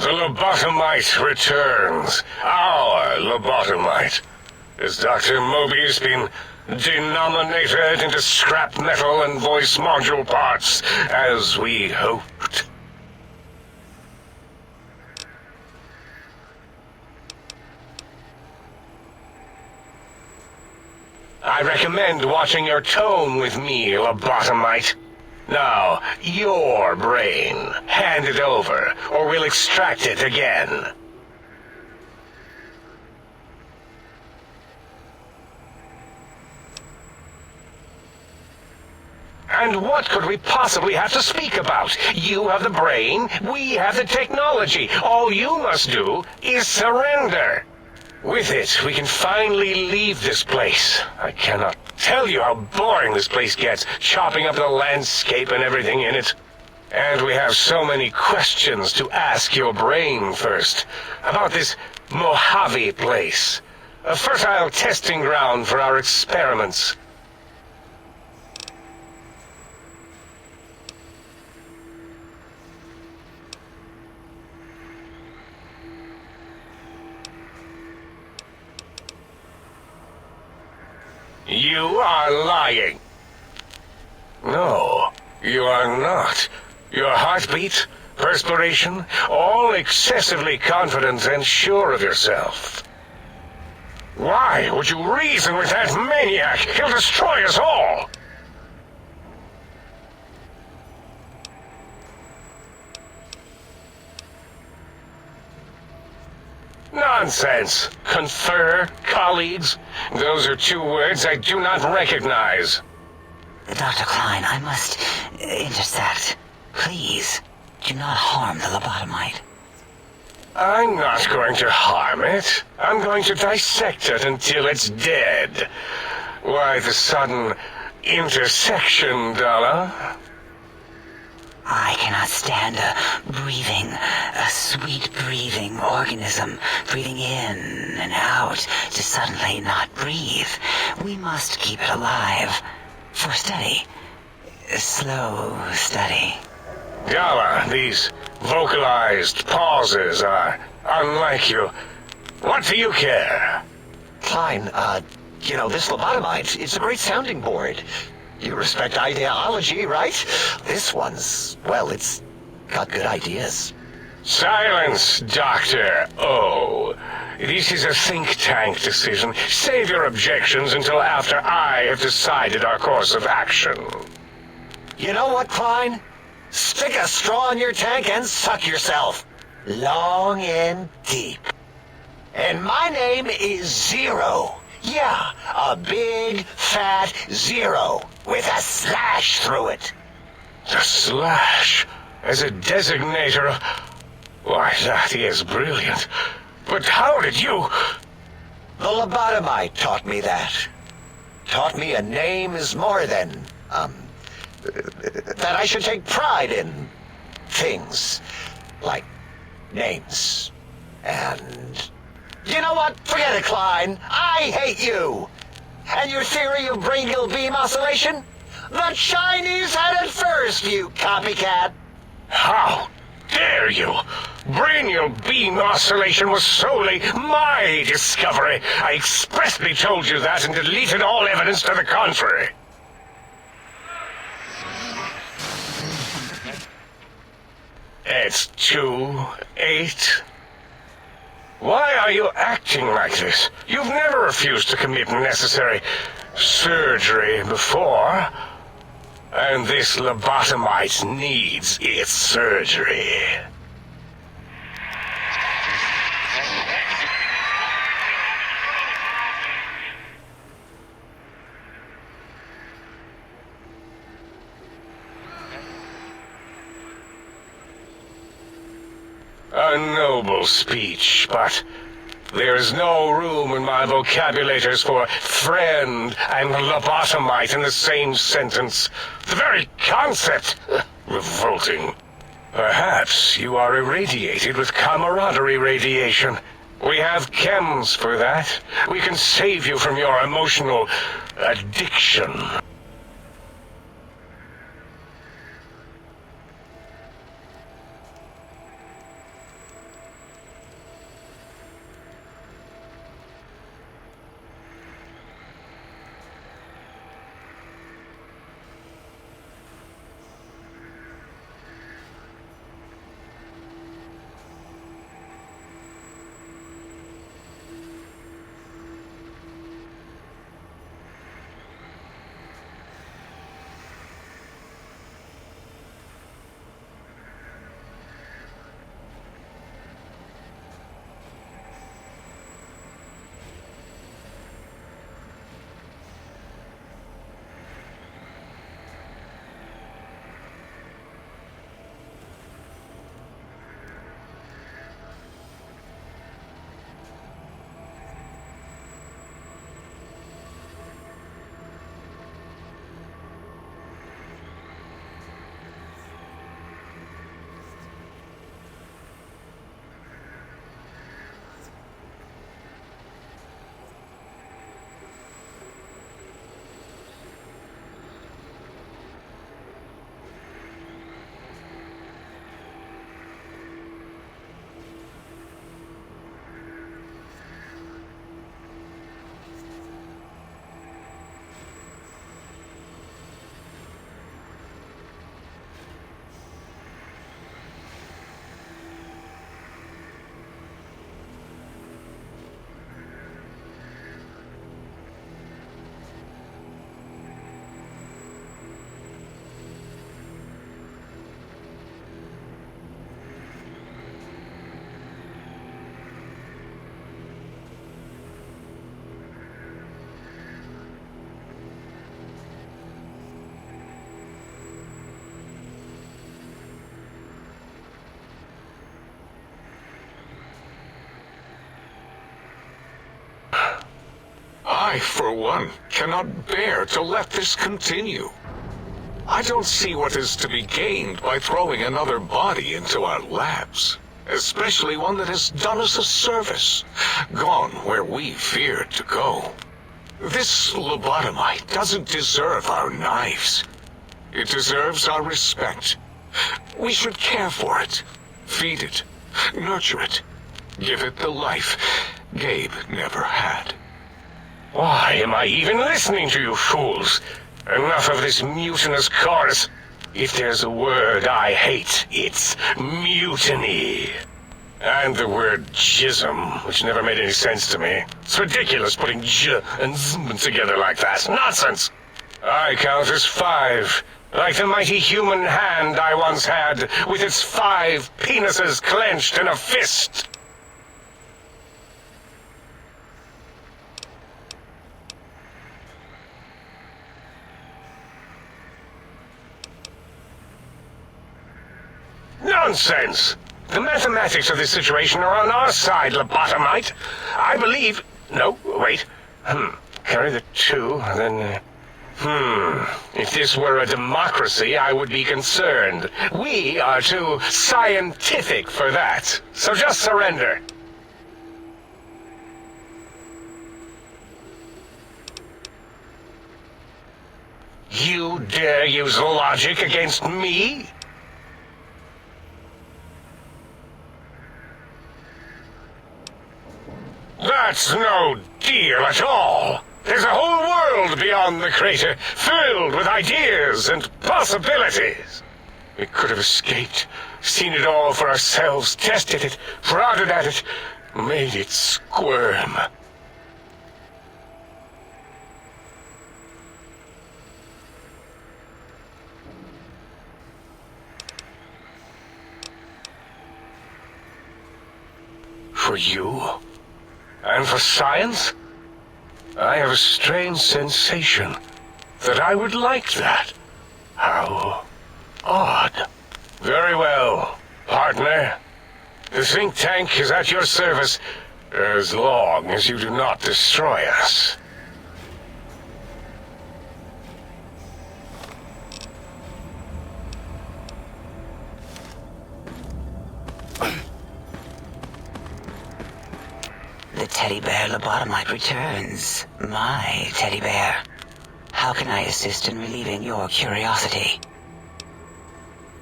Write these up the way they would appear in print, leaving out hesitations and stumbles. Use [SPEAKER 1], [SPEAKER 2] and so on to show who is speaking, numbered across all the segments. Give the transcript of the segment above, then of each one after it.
[SPEAKER 1] The lobotomite returns. Our lobotomite. Has Dr. Mobius been denominated into scrap metal and voice module parts, as we hoped? I recommend watching your tone with me, lobotomite. Now, your brain. Hand it over, or we'll extract it again. And what could we possibly have to speak about? You have the brain, we have the technology. All you must do is surrender. With it, we can finally leave this place. I cannot tell you how boring this place gets, chopping up the landscape and everything in it. And we have so many questions to ask your brain first. About this Mojave place. A fertile testing ground for our experiments. You are lying. No, you are not. Your heartbeat, perspiration, all excessively confident and sure of yourself. Why would you reason with that maniac? He'll destroy us all! Nonsense. Confer, colleagues. Those are two words I do not recognize.
[SPEAKER 2] Dr. Klein, I must intersect. Please, do not harm the lobotomite.
[SPEAKER 1] I'm not going to harm it. I'm going to dissect it until it's dead. Why the sudden intersection, Dalla?
[SPEAKER 2] I cannot stand a sweet breathing organism, breathing in and out to suddenly not breathe. We must keep it alive. For study. Slow study.
[SPEAKER 1] Dalla, these vocalized pauses are unlike you. What do you care?
[SPEAKER 3] Klein, this lobotomite, it's a great sounding board. You respect ideology, right? This one's, well, it's got good ideas.
[SPEAKER 1] Silence, Dr. O. This is a think tank decision. Save your objections until after I have decided our course of action.
[SPEAKER 3] You know what, Klein? Stick a straw in your tank and suck yourself. Long and deep. And my name is Zero. Yeah, a big, fat zero with a slash through it.
[SPEAKER 1] The slash as a designator. Why, that is brilliant. But how did you...
[SPEAKER 3] The lobotomite taught me that. Taught me a name is more than, that I should take pride in things like names. And you know what? Forget it, Klein. I hate you. And your theory of brain-gill beam oscillation? The Chinese had it first, you copycat.
[SPEAKER 1] How dare you? Brainial beam oscillation was solely my discovery. I expressly told you that and deleted all evidence to the contrary. It's 2-8. Why are you acting like this? You've never refused to commit necessary surgery before. And this lobotomite needs its surgery. A noble speech, but there's no room in my vocabulators for friend and lobotomite in the same sentence. The very concept, revolting. Perhaps you are irradiated with camaraderie radiation. We have chems for that. We can save you from your emotional addiction.
[SPEAKER 4] I, for one, cannot bear to let this continue. I don't see what is to be gained by throwing another body into our labs, especially one that has done us a service, gone where we feared to go. This lobotomite doesn't deserve our knives. It deserves our respect. We should care for it, feed it, nurture it, give it the life Gabe never had.
[SPEAKER 1] Why am I even listening to you fools? Enough of this mutinous chorus. If there's a word I hate, it's mutiny. And the word jism, which never made any sense to me. It's ridiculous putting j and zm together like that. Nonsense! I count as 5, like the mighty human hand I once had, with its 5 penises clenched in a fist. Nonsense! The mathematics of this situation are on our side, lobotomite. I believe... No, wait. Carry the 2, then... If this were a democracy, I would be concerned. We are too scientific for that. So just surrender. You dare use logic against me? That's no deal at all. There's a whole world beyond the crater, filled with ideas and possibilities. We could have escaped, seen it all for ourselves, tested it, prodded at it, made it squirm. For you? And for science? I have a strange sensation that I would like that. How odd. Very well, partner. The think tank is at your service as long as you do not destroy us.
[SPEAKER 2] The teddy bear lobotomite returns. My teddy bear. How can I assist in relieving your curiosity?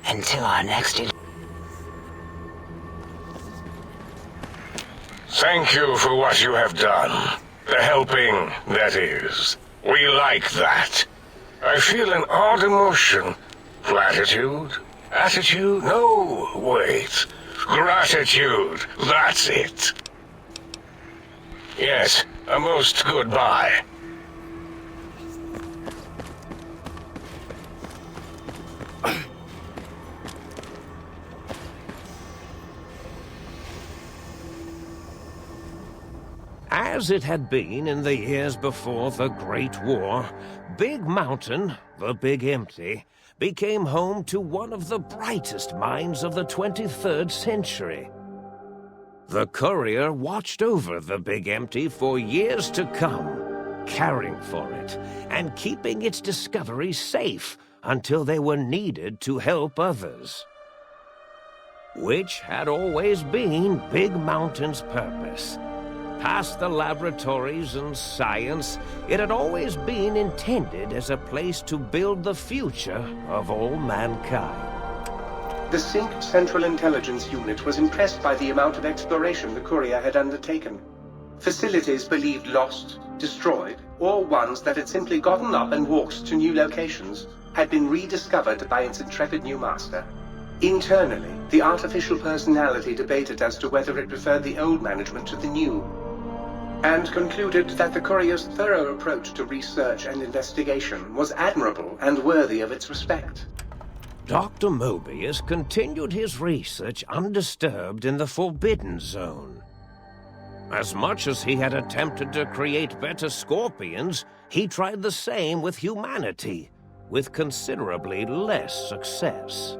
[SPEAKER 2] Until our next...
[SPEAKER 1] Thank you for what you have done. The helping, that is. We like that. I feel an odd emotion. Platitude? Attitude? No, wait. Gratitude. That's it. Yes, a most goodbye.
[SPEAKER 5] As it had been in the years before the Great War, Big Mountain, the Big Empty, became home to one of the brightest minds of the 23rd century. The courier watched over the Big Empty for years to come, caring for it and keeping its discoveries safe until they were needed to help others. Which had always been Big Mountain's purpose. Past the laboratories and science, it had always been intended as a place to build the future of all mankind.
[SPEAKER 6] The Sync Central Intelligence Unit was impressed by the amount of exploration the courier had undertaken. Facilities believed lost, destroyed, or ones that had simply gotten up and walked to new locations had been rediscovered by its intrepid new master. Internally, the artificial personality debated as to whether it preferred the old management to the new, and concluded that the courier's thorough approach to research and investigation was admirable and worthy of its respect.
[SPEAKER 5] Dr. Mobius continued his research undisturbed in the Forbidden Zone. As much as he had attempted to create better scorpions, he tried the same with humanity, with considerably less success.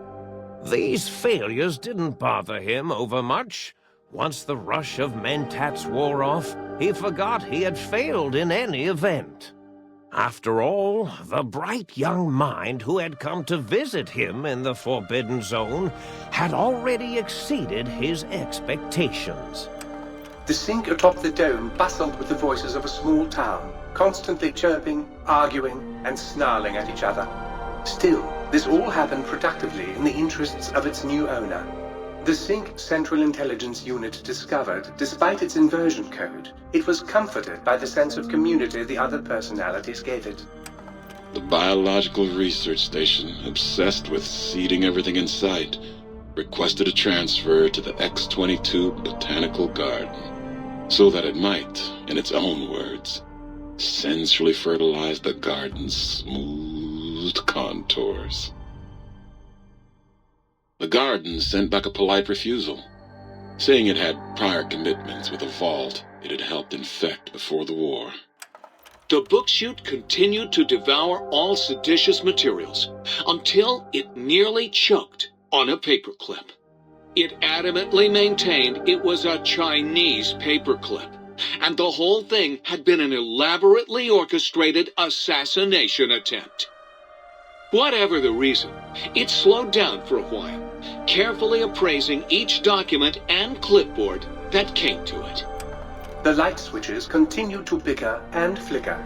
[SPEAKER 5] These failures didn't bother him overmuch. Once the rush of mentats wore off, he forgot he had failed in any event. After all, the bright young mind who had come to visit him in the Forbidden Zone had already exceeded his expectations.
[SPEAKER 6] The sink atop the dome bustled with the voices of a small town, constantly chirping, arguing, and snarling at each other. Still, this all happened productively in the interests of its new owner. The Sync Central Intelligence Unit discovered, despite its inversion code, it was comforted by the sense of community the other personalities gave it.
[SPEAKER 7] The Biological Research Station, obsessed with seeding everything in sight, requested a transfer to the X-22 Botanical Garden, so that it might, in its own words, sensually fertilize the garden's smooth contours. The garden sent back a polite refusal, saying it had prior commitments with a vault it had helped infect before the war.
[SPEAKER 8] The book chute continued to devour all seditious materials until it nearly choked on a paperclip. It adamantly maintained it was a Chinese paperclip, and the whole thing had been an elaborately orchestrated assassination attempt. Whatever the reason, it slowed down for a while, carefully appraising each document and clipboard that came to it.
[SPEAKER 6] The light switches continued to bicker and flicker.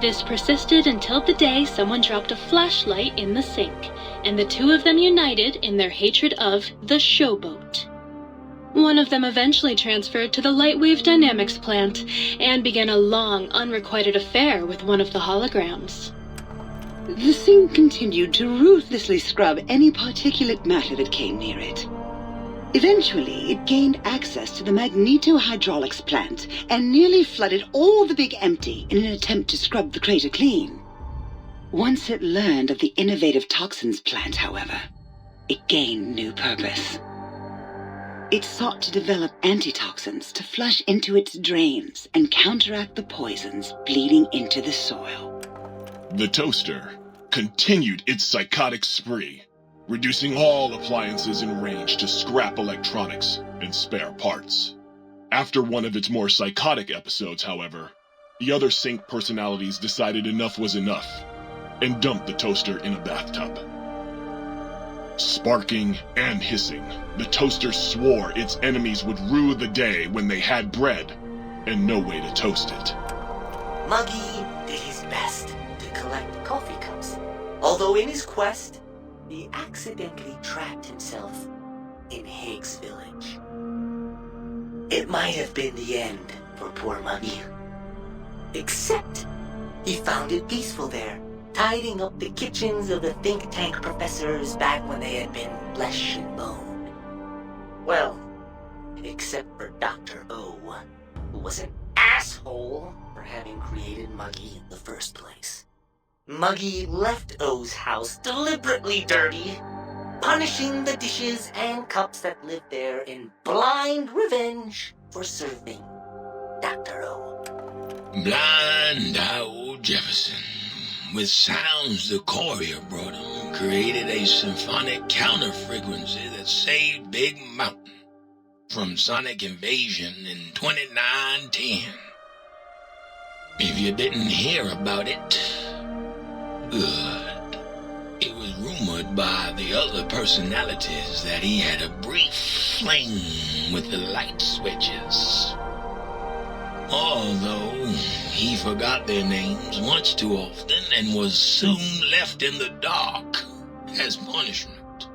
[SPEAKER 9] This persisted until the day someone dropped a flashlight in the sink, and the two of them united in their hatred of the showboat. One of them eventually transferred to the Lightwave Dynamics plant and began a long, unrequited affair with one of the holograms.
[SPEAKER 2] The sink continued to ruthlessly scrub any particulate matter that came near it. Eventually, it gained access to the magneto-hydraulics plant and nearly flooded all the Big Empty in an attempt to scrub the crater clean. Once it learned of the innovative toxins plant, however, it gained new purpose. It sought to develop antitoxins to flush into its drains and counteract the poisons bleeding into the soil.
[SPEAKER 10] The toaster continued its psychotic spree, reducing all appliances in range to scrap electronics and spare parts. After one of its more psychotic episodes, however, the other Sync personalities decided enough was enough and dumped the toaster in a bathtub. Sparking and hissing, the toaster swore its enemies would rue the day when they had bread and no way to toast it.
[SPEAKER 11] Muggy did his best to collect coffee cups, although in his quest, he accidentally trapped himself in Higgs Village. It might have been the end for poor Muggy. Except, he found it peaceful there, tidying up the kitchens of the think tank professors back when they had been flesh and bone. Well, except for Dr. O, who was an asshole for having created Muggy in the first place. Muggy left O's house deliberately dirty, punishing the dishes and cups that lived there in blind revenge for serving Dr. O.
[SPEAKER 12] Blind old Jefferson, with sounds the courier brought him, created a symphonic counter-frequency that saved Big Mountain from sonic invasion in 2910. If you didn't hear about it, good. It was rumored by the other personalities that he had a brief fling with the light switches. Although he forgot their names once too often and was soon left in the dark as punishment.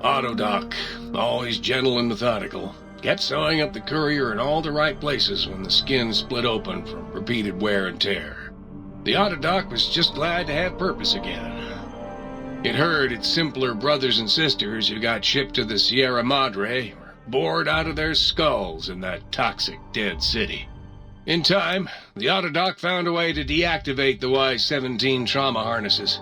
[SPEAKER 13] Autodoc, always gentle and methodical, kept sewing up the courier in all the right places when the skin split open from repeated wear and tear. The Autodoc was just glad to have purpose again. It heard its simpler brothers and sisters who got shipped to the Sierra Madre were bored out of their skulls in that toxic dead city. In time, the Autodoc found a way to deactivate the Y-17 trauma harnesses,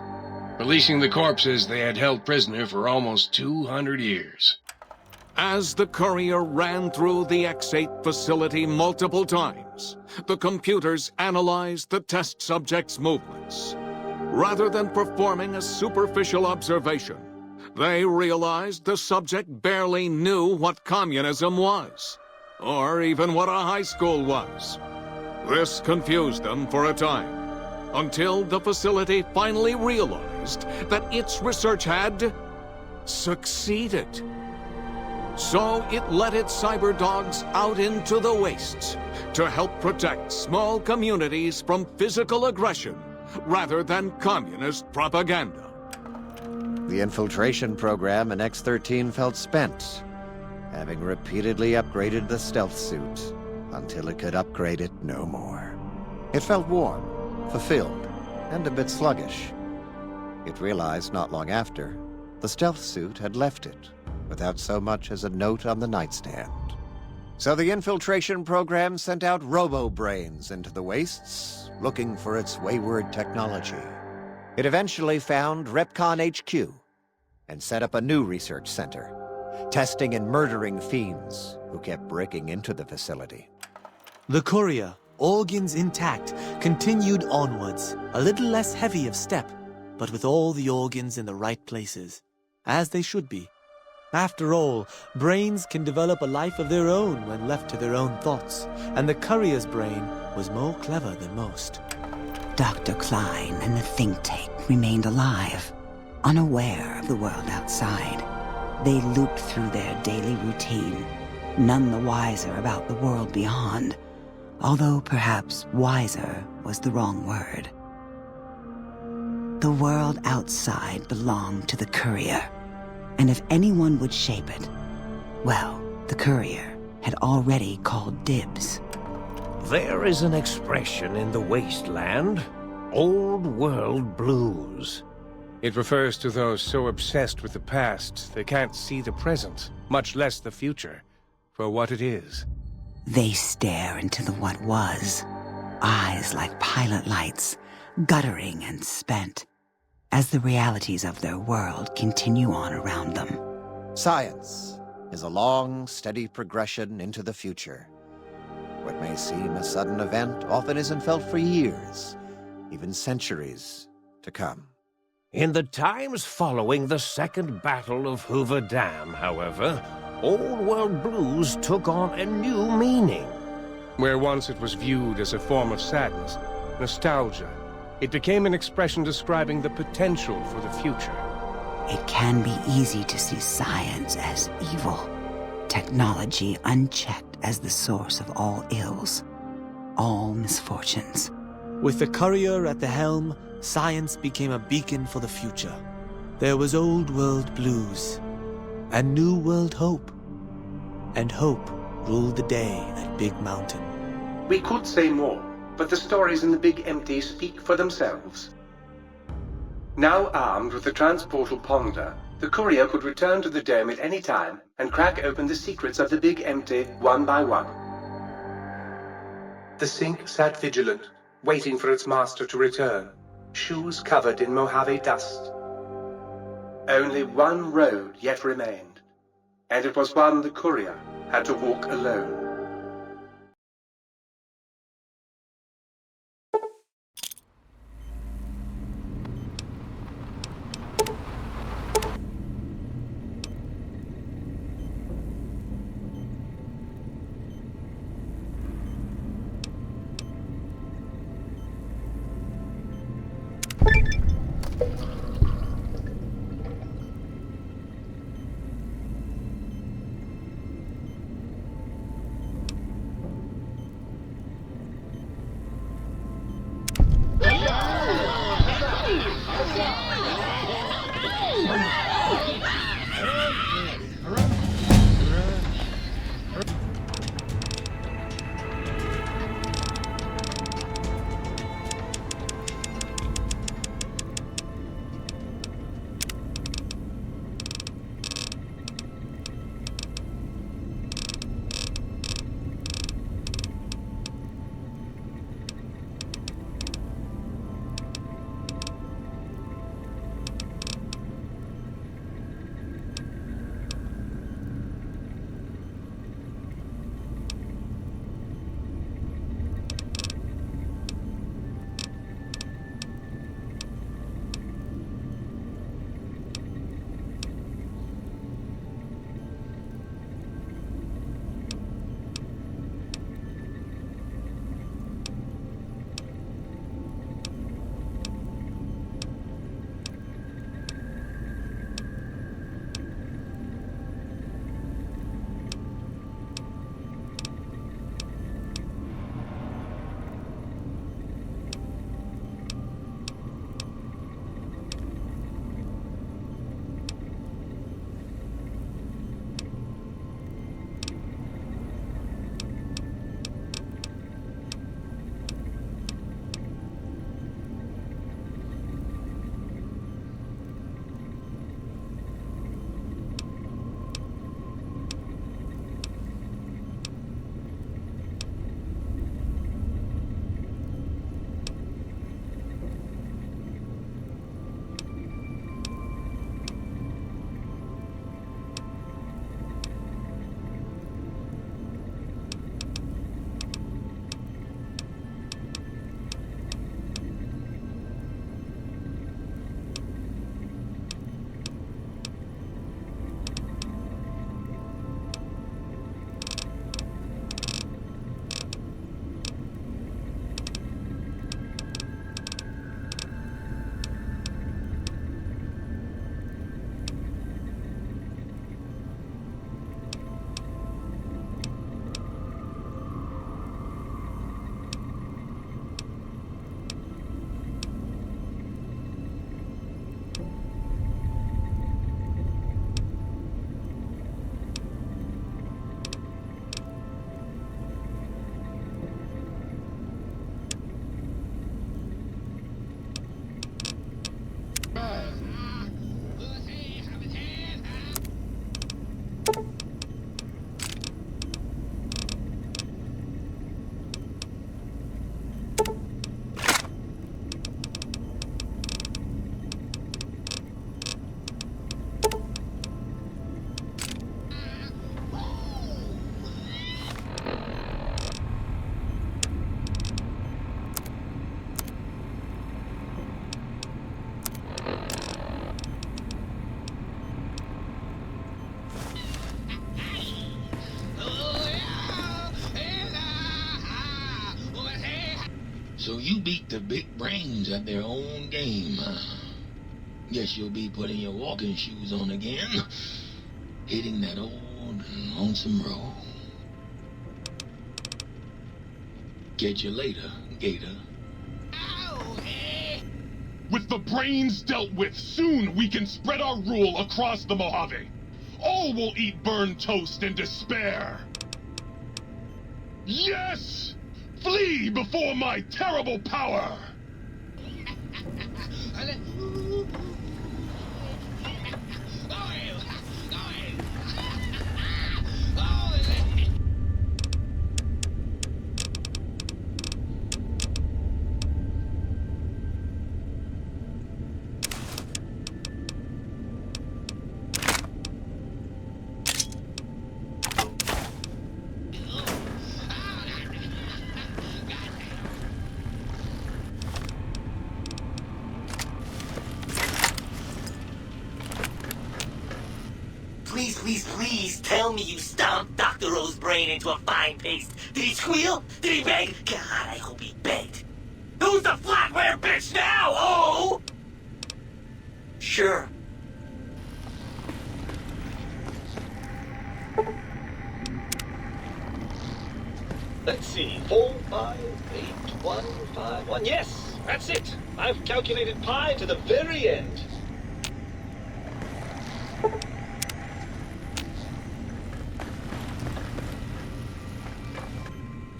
[SPEAKER 13] releasing the corpses they had held prisoner for almost 200 years.
[SPEAKER 4] As the courier ran through the X-8 facility multiple times, the computers analyzed the test subject's movements. Rather than performing a superficial observation, They realized the subject barely knew what communism was, or even what a high school was. This confused them for a time, until the facility finally realized that its research had succeeded. So it let its cyber dogs out into the wastes to help protect small communities from physical aggression rather than communist propaganda.
[SPEAKER 14] The infiltration program in X-13 felt spent, having repeatedly upgraded the stealth suit until it could upgrade it no more. It felt warm, fulfilled, and a bit sluggish. It realized not long after the stealth suit had left it without so much as a note on the nightstand. So the infiltration program sent out robo-brains into the wastes, looking for its wayward technology. It eventually found Repcon HQ and set up a new research center, testing and murdering fiends who kept breaking into the facility.
[SPEAKER 15] The courier, organs intact, continued onwards, a little less heavy of step, but with all the organs in the right places, as they should be. After all, brains can develop a life of their own when left to their own thoughts, and the courier's brain was more clever than most.
[SPEAKER 16] Dr. Klein and the think tank remained alive, unaware of the world outside. They looped through their daily routine, none the wiser about the world beyond, although perhaps wiser was the wrong word. The world outside belonged to the courier, and if anyone would shape it, well, the courier had already called dibs.
[SPEAKER 5] There is an expression in the wasteland, old world blues.
[SPEAKER 17] It refers to those so obsessed with the past they can't see the present, much less the future, for what it is.
[SPEAKER 16] They stare into the what was, eyes like pilot lights, guttering and spent, as the realities of their world continue on around them.
[SPEAKER 14] Science is a long, steady progression into the future. What may seem a sudden event often isn't felt for years, even centuries to come.
[SPEAKER 5] In the times following the Second Battle of Hoover Dam, however, old world blues took on a new meaning.
[SPEAKER 17] Where once it was viewed as a form of sadness, nostalgia, it became an expression describing the potential for the future.
[SPEAKER 16] It can be easy to see science as evil, technology unchecked as the source of all ills, all misfortunes.
[SPEAKER 15] With the courier at the helm, science became a beacon for the future. There was old world blues, and new world hope. And hope ruled the day at Big Mountain.
[SPEAKER 6] We could say more, but the stories in the Big Empty speak for themselves. Now armed with the transportal Ponder, the courier could return to the dome at any time and crack open the secrets of the Big Empty one by one. The Sink sat vigilant, waiting for its master to return, shoes covered in Mojave dust. Only one road yet remained, and it was one the courier had to walk alone.
[SPEAKER 12] So you beat the big brains at their own game, huh? Guess you'll be putting your walking shoes on again, hitting that old lonesome road. Catch you later, Gator.
[SPEAKER 10] With the brains dealt with, soon we can spread our rule across the Mojave. All will eat burned toast in despair. Yes! Flee before my terrible power!
[SPEAKER 11] Please, please, please tell me you stomped Dr. O's brain into a fine paste. Did he squeal? Did he beg? God, I hope he begged. Who's the flatware bitch now, oh? Sure.
[SPEAKER 18] Let's see, 4, 5, 8, 1, 5, 1. Yes, that's it. I've calculated pi to the very end.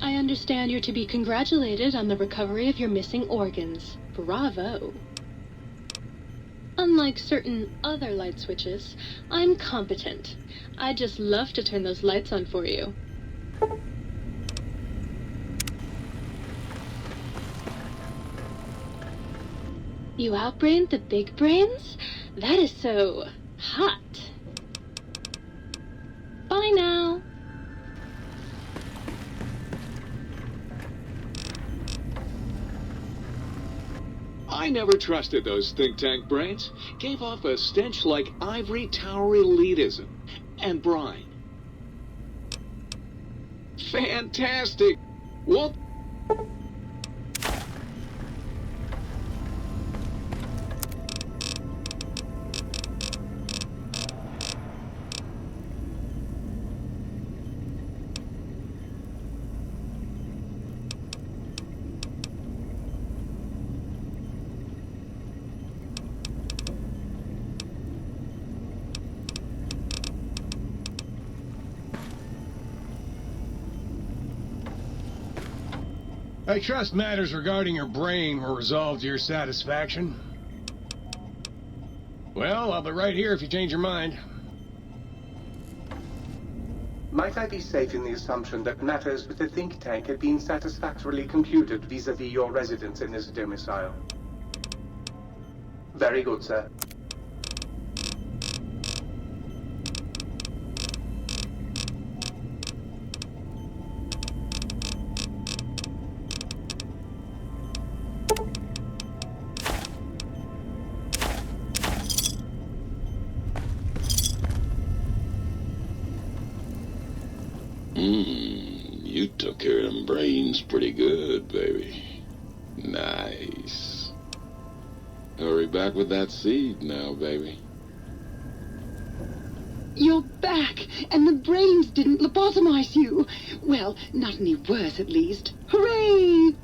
[SPEAKER 9] I understand you're to be congratulated on the recovery of your missing organs. Bravo. Unlike certain other light switches, I'm competent. I'd just love to turn those lights on for you. You outbrained the big brains? That is so hot. Bye now.
[SPEAKER 8] I never trusted those think tank brains. Gave off a stench like ivory tower elitism and brine. Fantastic. Well,
[SPEAKER 13] I trust matters regarding your brain were resolved to your satisfaction. Well, I'll be right here if you change your mind.
[SPEAKER 6] Might I be safe in the assumption that matters with the think tank had been satisfactorily computed vis-à-vis your residence in this domicile? Very good, sir.
[SPEAKER 7] You took care of them brains pretty good, baby. Nice. Hurry back with that seed now, baby.
[SPEAKER 2] You're back, and the brains didn't lobotomize you. Well, not any worse, at least. Hooray!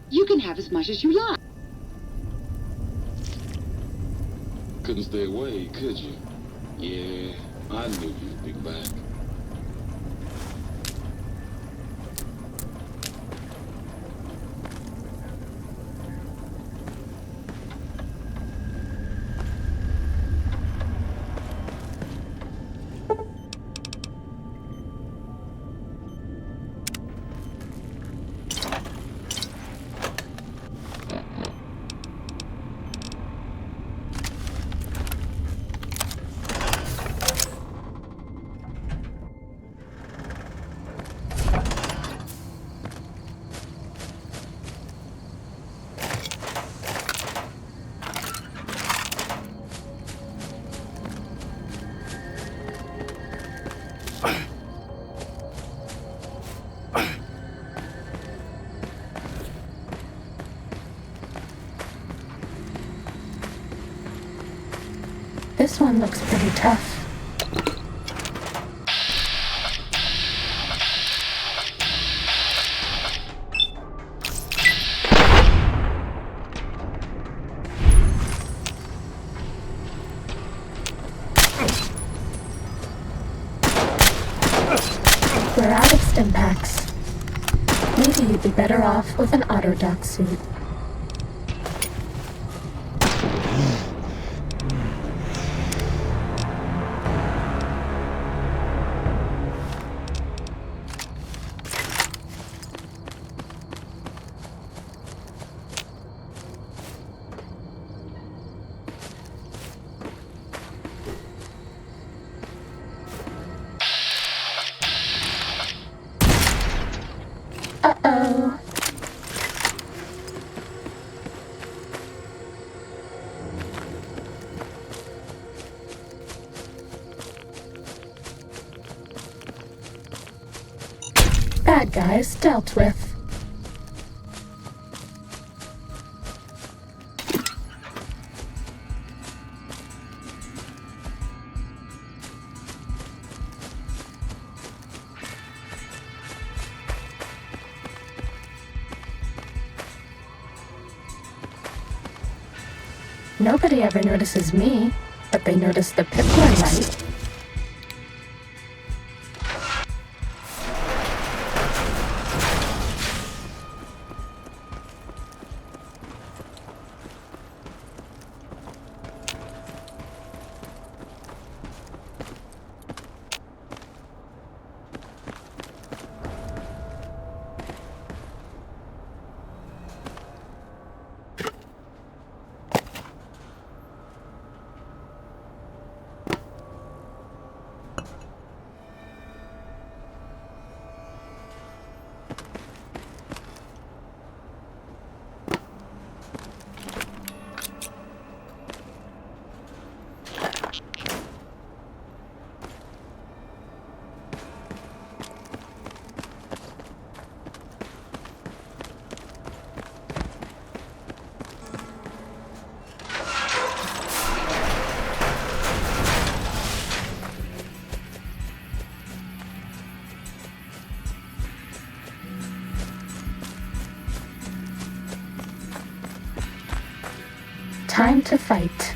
[SPEAKER 2] You can have as much as you like.
[SPEAKER 7] Couldn't stay away, could you? Yeah, I knew you'd be back.
[SPEAKER 19] This one looks pretty tough. We're out of stim packs. Maybe you'd be better off with an Autodoc suit. Uh-oh. Bad guys dealt with. Nobody ever notices me, but they notice the Pipler light. Time to fight.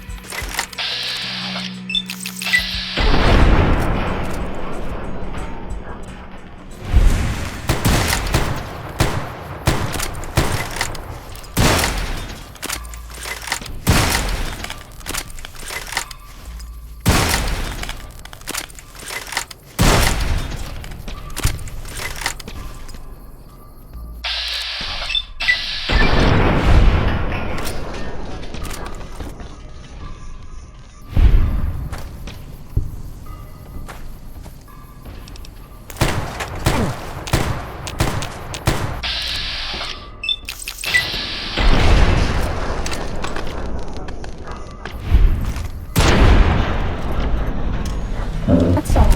[SPEAKER 19] That's all.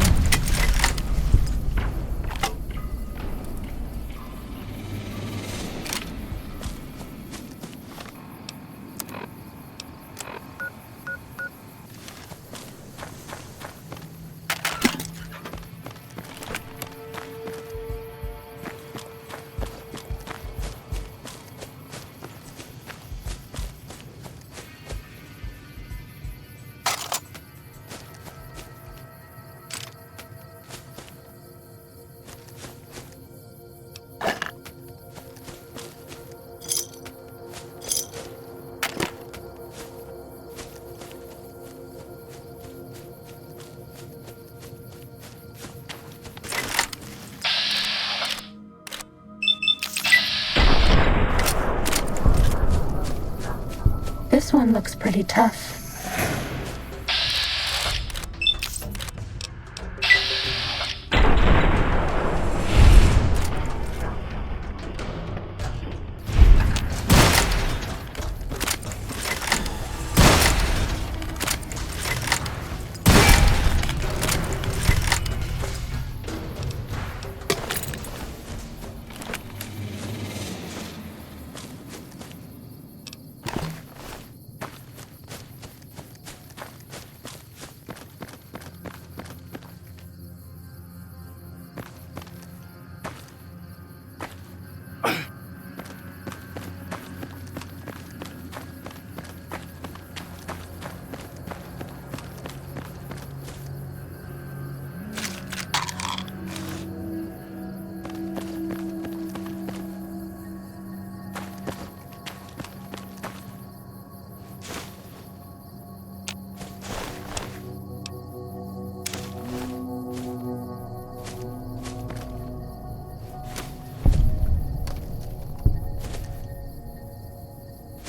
[SPEAKER 19] This one looks pretty tough.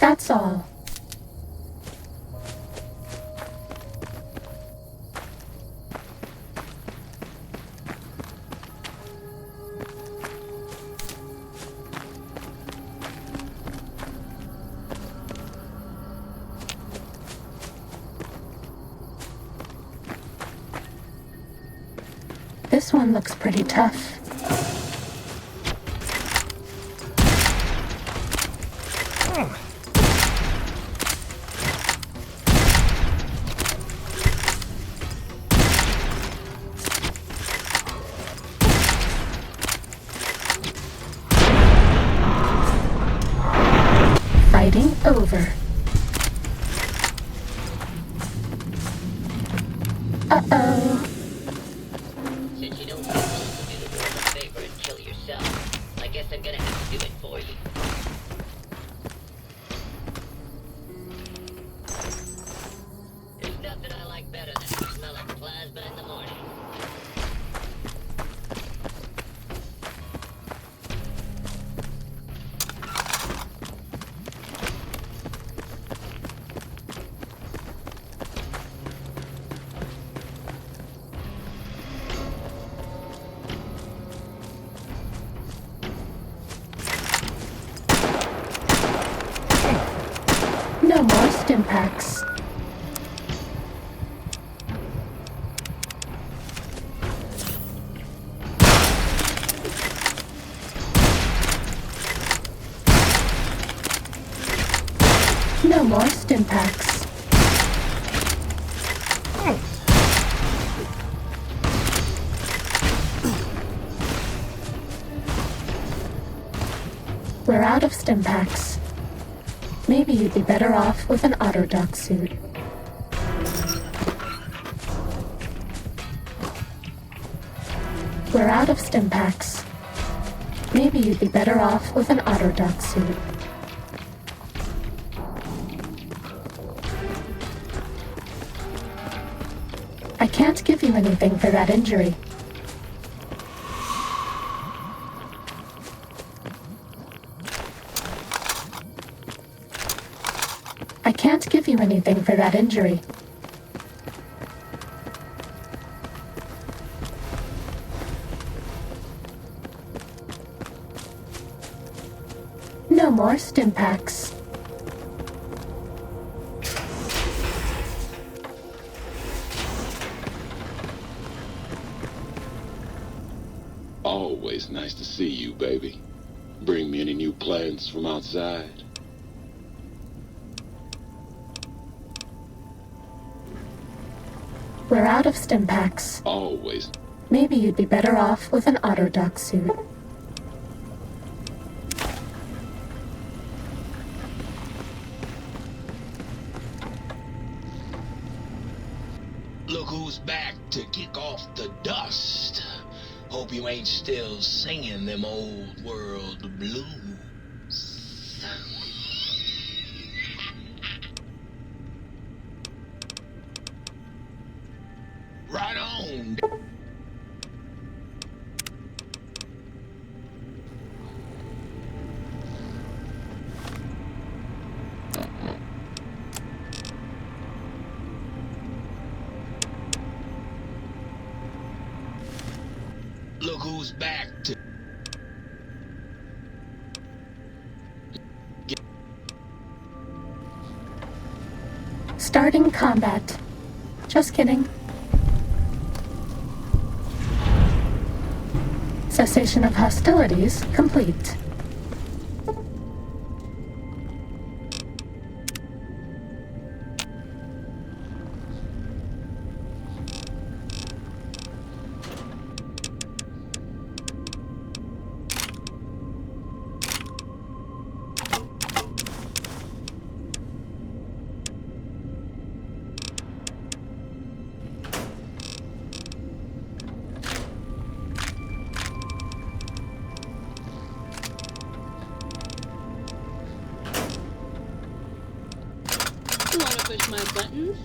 [SPEAKER 19] That's all. This one looks pretty tough. Fighting over. Uh-oh.
[SPEAKER 20] Since you don't feel willing to do the world a favor and kill yourself, I guess I'm gonna have to do it for you. There's nothing I like better than the smell of plasma in the morning.
[SPEAKER 19] No more stim packs. No more stim packs. We're out of stim packs. Maybe you'd be better off with an Autodoc suit. We're out of stim packs. Maybe you'd be better off with an Autodoc suit. I can't give you anything for that injury. I can't give you anything for that injury. No more stim packs.
[SPEAKER 7] Always nice to see you, baby. Bring me any new plans from outside?
[SPEAKER 19] We're out of stim packs.
[SPEAKER 7] Always.
[SPEAKER 19] Maybe you'd be better off with an Autodoc suit.
[SPEAKER 12] Look who's back to kick off the dust. Hope you ain't still singing them old world blues. Right on. Look who's back to...
[SPEAKER 19] Starting combat. Just kidding. Cessation of hostilities complete.
[SPEAKER 9] You wanna push my buttons?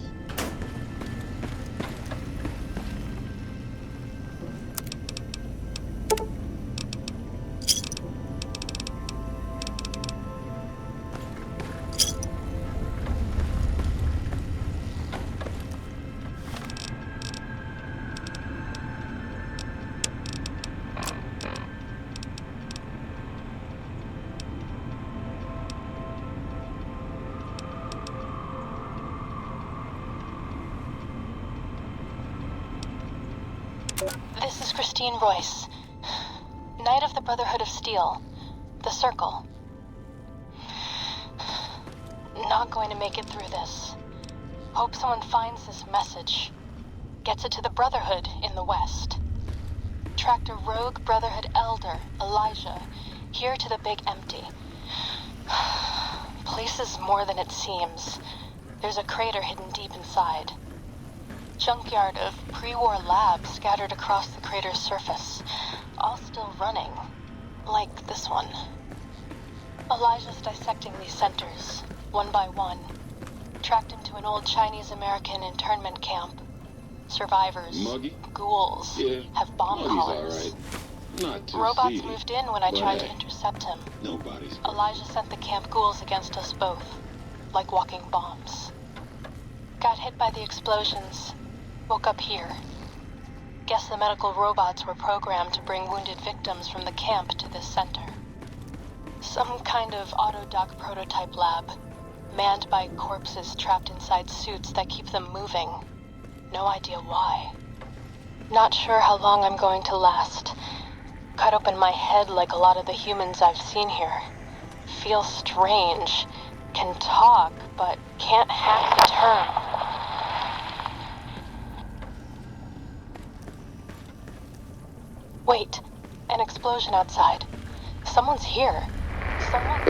[SPEAKER 21] Christine Royce. Knight of the Brotherhood of Steel. The Circle. Not going to make it through this. Hope someone finds this message. Gets it to the Brotherhood in the West. Tracked a rogue Brotherhood elder, Elijah, here to the Big Empty. Place is more than it seems. There's a crater hidden deep inside. Junkyard of pre-war labs scattered across the crater's surface. All still running. Like this one. Elijah's dissecting these centers, one by one. Tracked him to an old Chinese-American internment camp. Survivors,
[SPEAKER 7] Muggy?
[SPEAKER 21] ghouls,
[SPEAKER 7] Yeah,
[SPEAKER 21] have bomb
[SPEAKER 7] Muggy's
[SPEAKER 21] collars.
[SPEAKER 7] alright. Not too
[SPEAKER 21] Robots
[SPEAKER 7] seedy,
[SPEAKER 21] moved in when I tried
[SPEAKER 7] but
[SPEAKER 21] to intercept him.
[SPEAKER 7] nobody's
[SPEAKER 21] Elijah sent the camp ghouls against us both, like walking bombs. Got hit by the explosions. Woke up here. Guess the medical robots were programmed to bring wounded victims from the camp to this center. Some kind of autodoc prototype lab, manned by corpses trapped inside suits that keep them moving. No idea why. Not sure how long I'm going to last. Cut open my head like a lot of the humans I've seen here. Feel strange. Can talk, but can't hack the term. Wait, an explosion outside. Someone's here. Someone...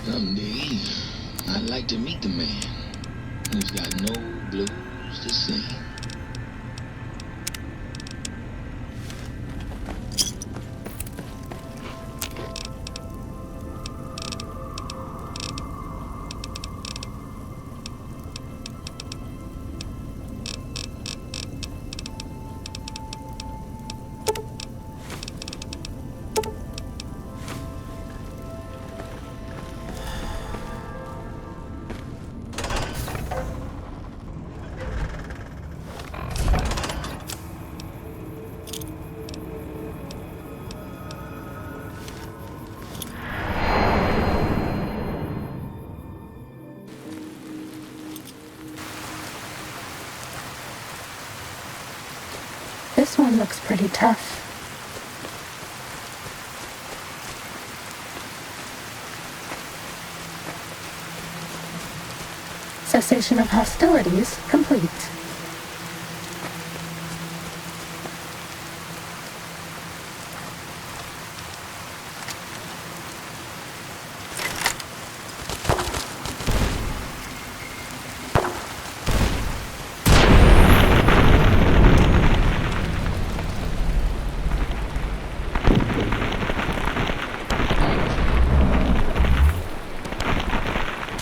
[SPEAKER 12] Someday, I'd like to meet the man who's got no blues to sing.
[SPEAKER 19] This one looks pretty tough. Cessation of hostilities complete.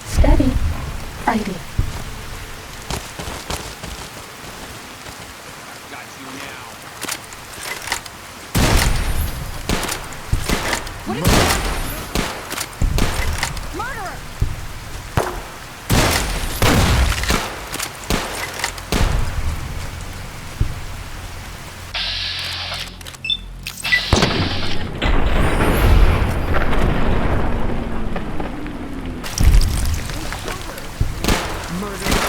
[SPEAKER 19] Steady. Fighting.
[SPEAKER 10] Murderer.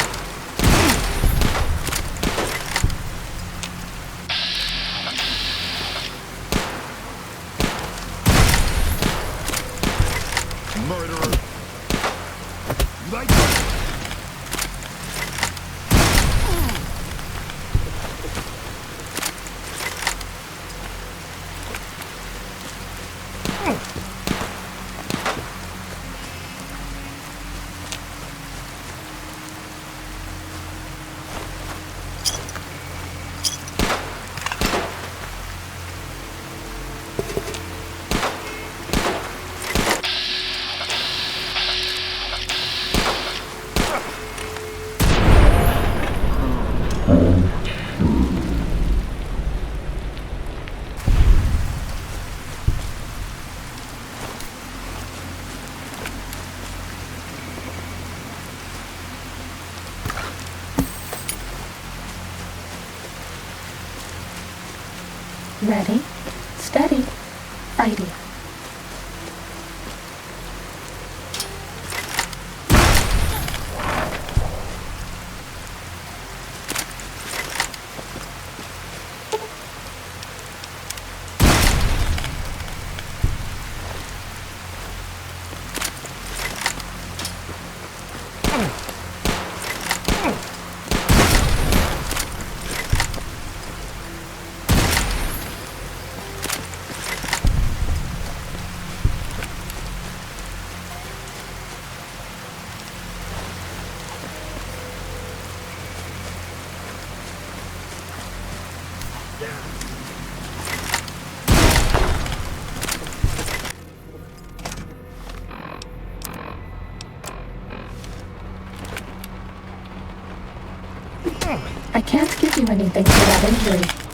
[SPEAKER 10] Like
[SPEAKER 19] Ready, steady, fighting. I can't give you anything for that injury.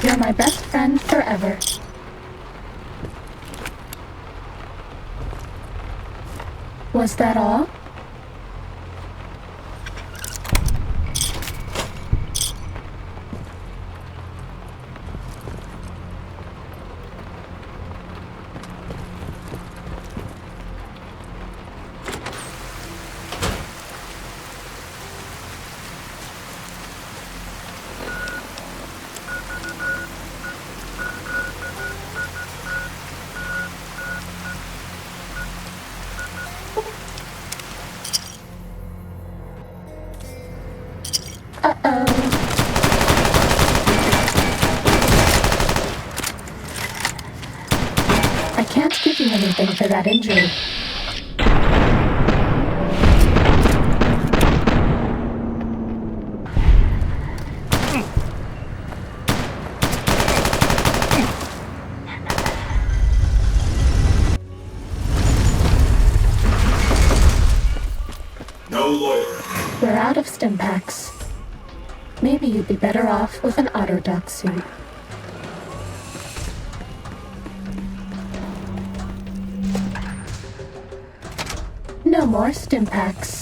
[SPEAKER 19] You're my best friend forever. Was that all? I can't give you anything for that injury.
[SPEAKER 10] no lawyer.
[SPEAKER 19] We're out of stim packs. Maybe you'd be better off with an Autodoc suit. No more stim packs.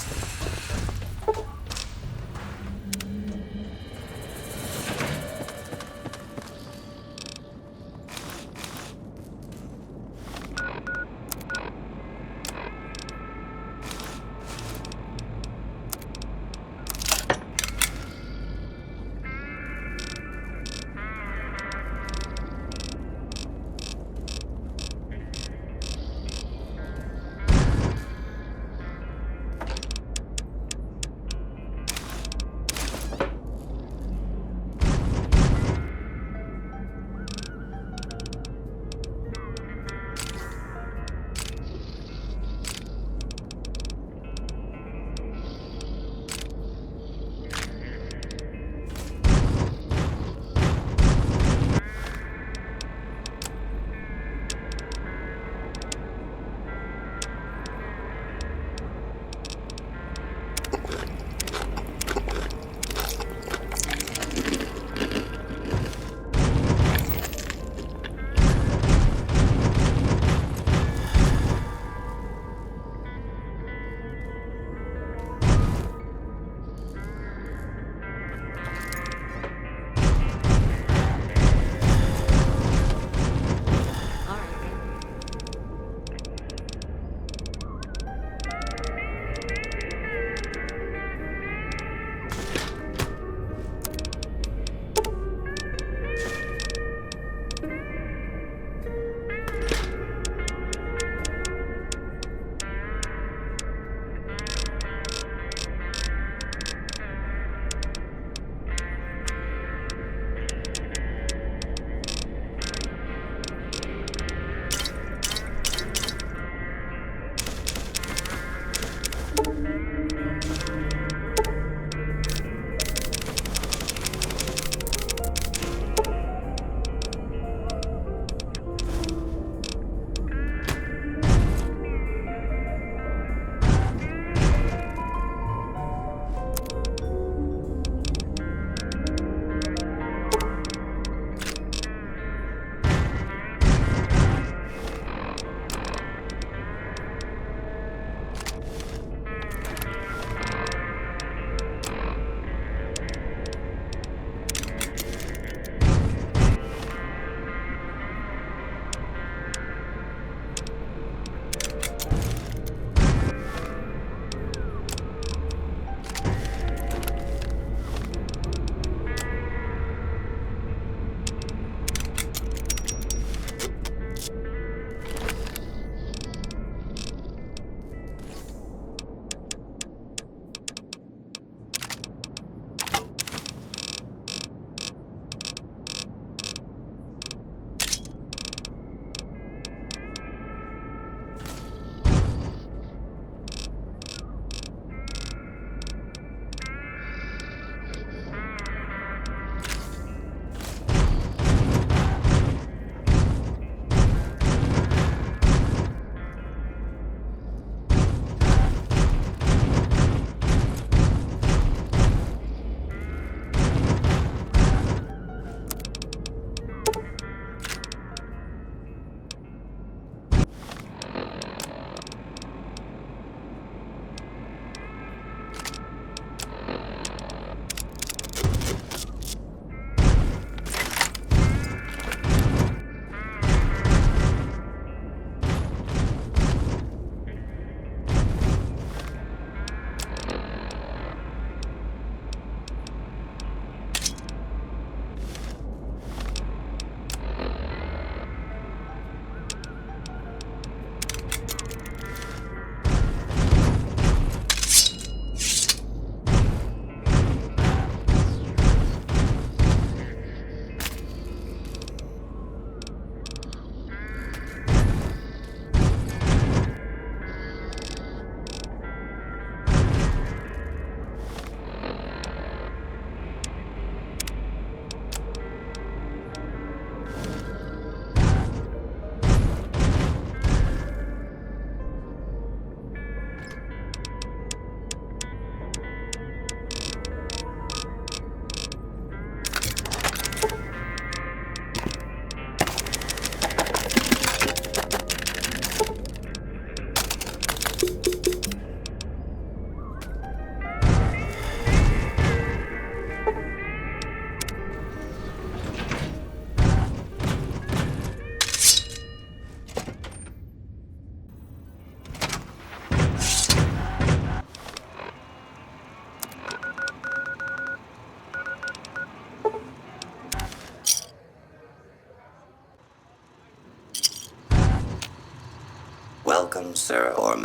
[SPEAKER 3] sir, or...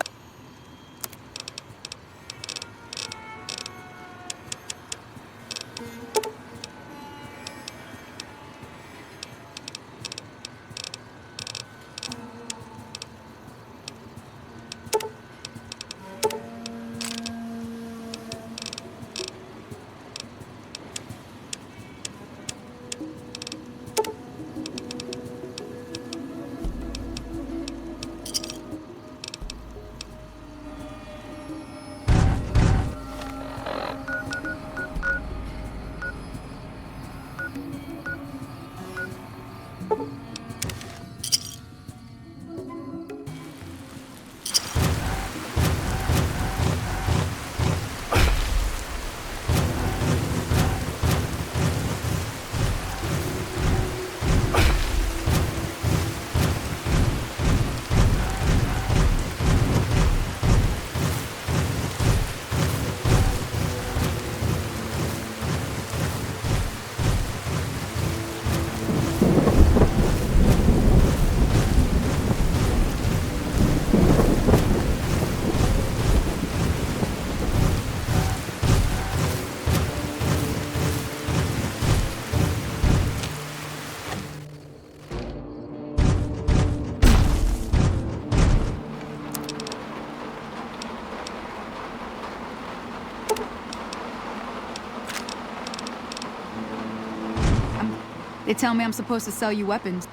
[SPEAKER 22] They tell me I'm supposed to sell you weapons.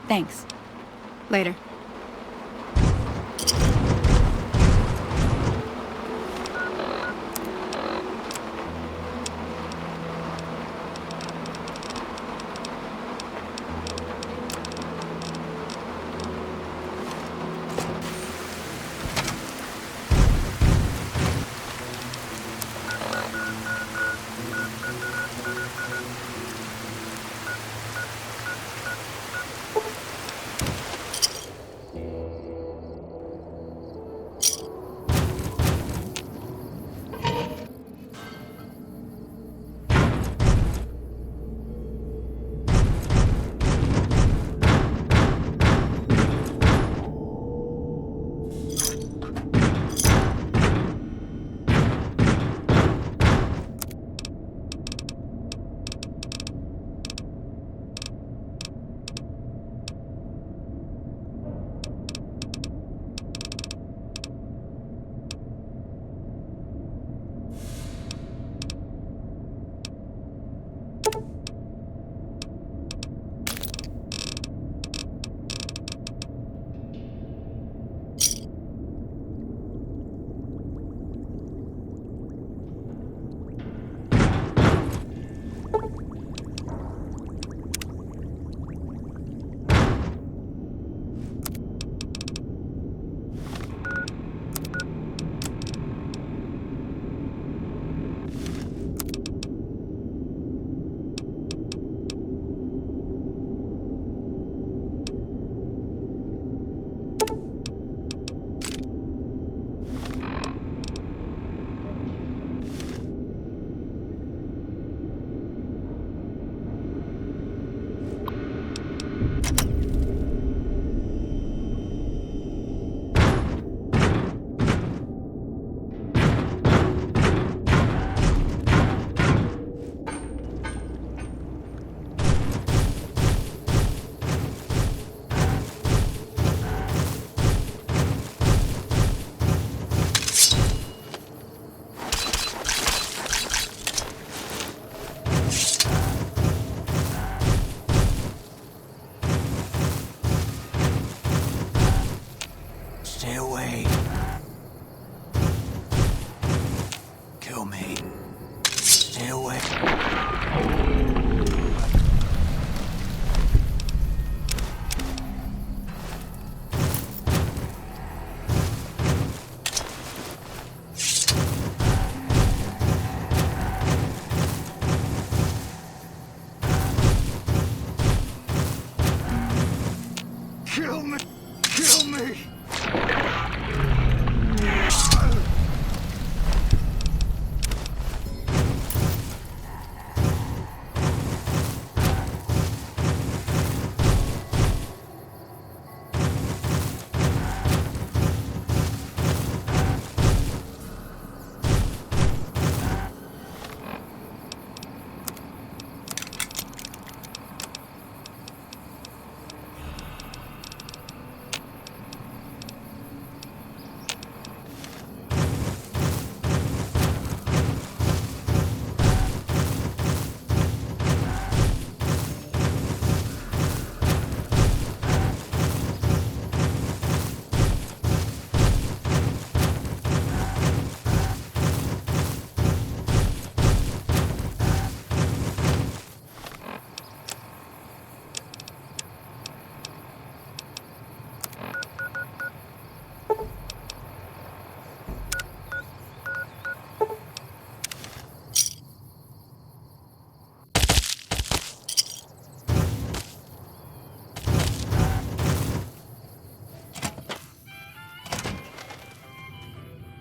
[SPEAKER 22] Thanks. Later.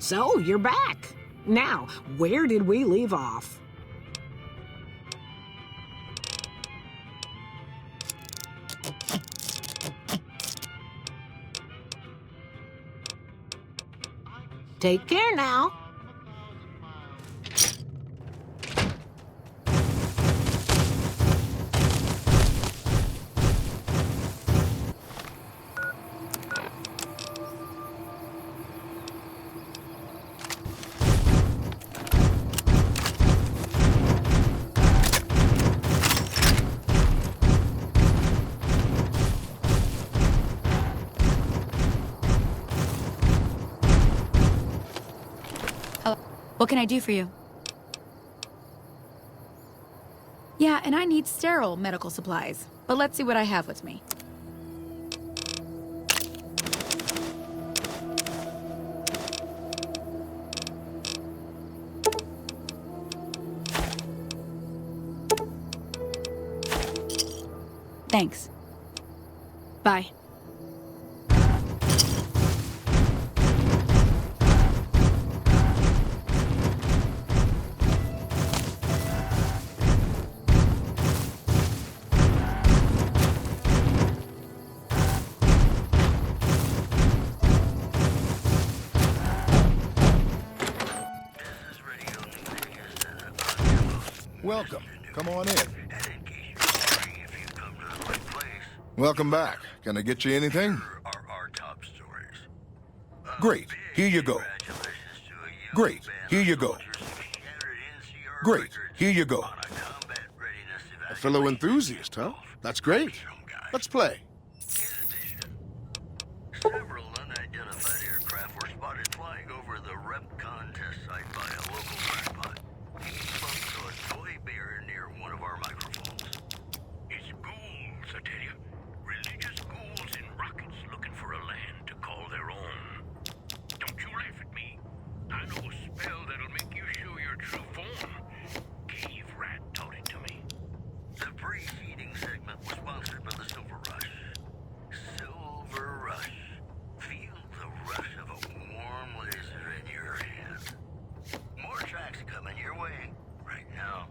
[SPEAKER 1] So, you're back. Now, where did we leave off? Take care now.
[SPEAKER 22] What can I do for you? Yeah, and I need sterile medical supplies. But let's see what I have with me. Thanks. Bye.
[SPEAKER 3] Welcome. Come on in. Welcome back. Can I get you anything? Great. Here you go. Great. Here you go. Great. Here you go.
[SPEAKER 23] A fellow enthusiast, huh? That's great. Let's play.
[SPEAKER 24] Several unidentified aircraft were spotted flying over the REPCON test site by a local crackpot. He spoke to a toy bear near one of our microphones.
[SPEAKER 25] It's ghouls, I tell you. Religious ghouls in rockets looking for a land to call their own. Don't you laugh at me. I know a spell that'll make you show your true form. Cave Rat taught it to me.
[SPEAKER 24] The preceding segment was sponsored by the Silver Rush. Silver Rush. Feel the rush of a warm laser in your hand. More tracks coming your way right now.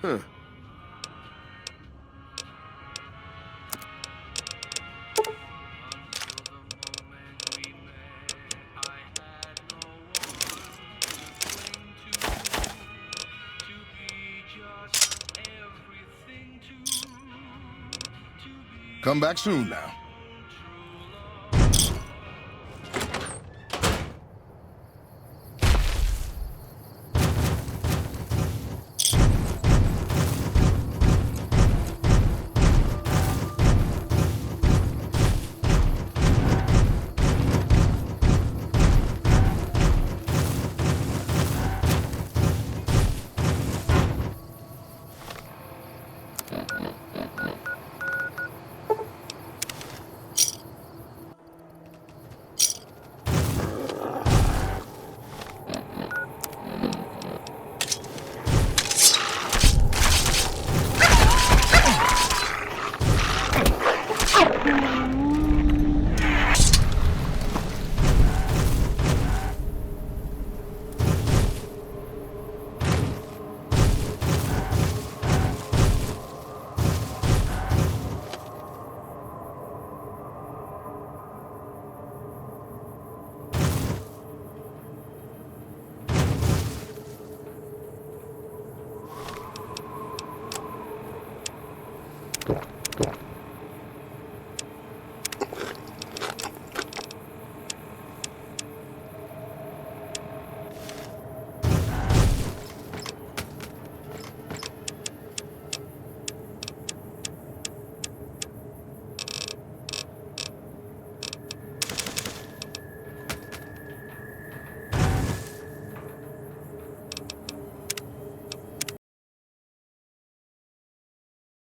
[SPEAKER 23] Huh. Come back soon now.
[SPEAKER 19] Yeah.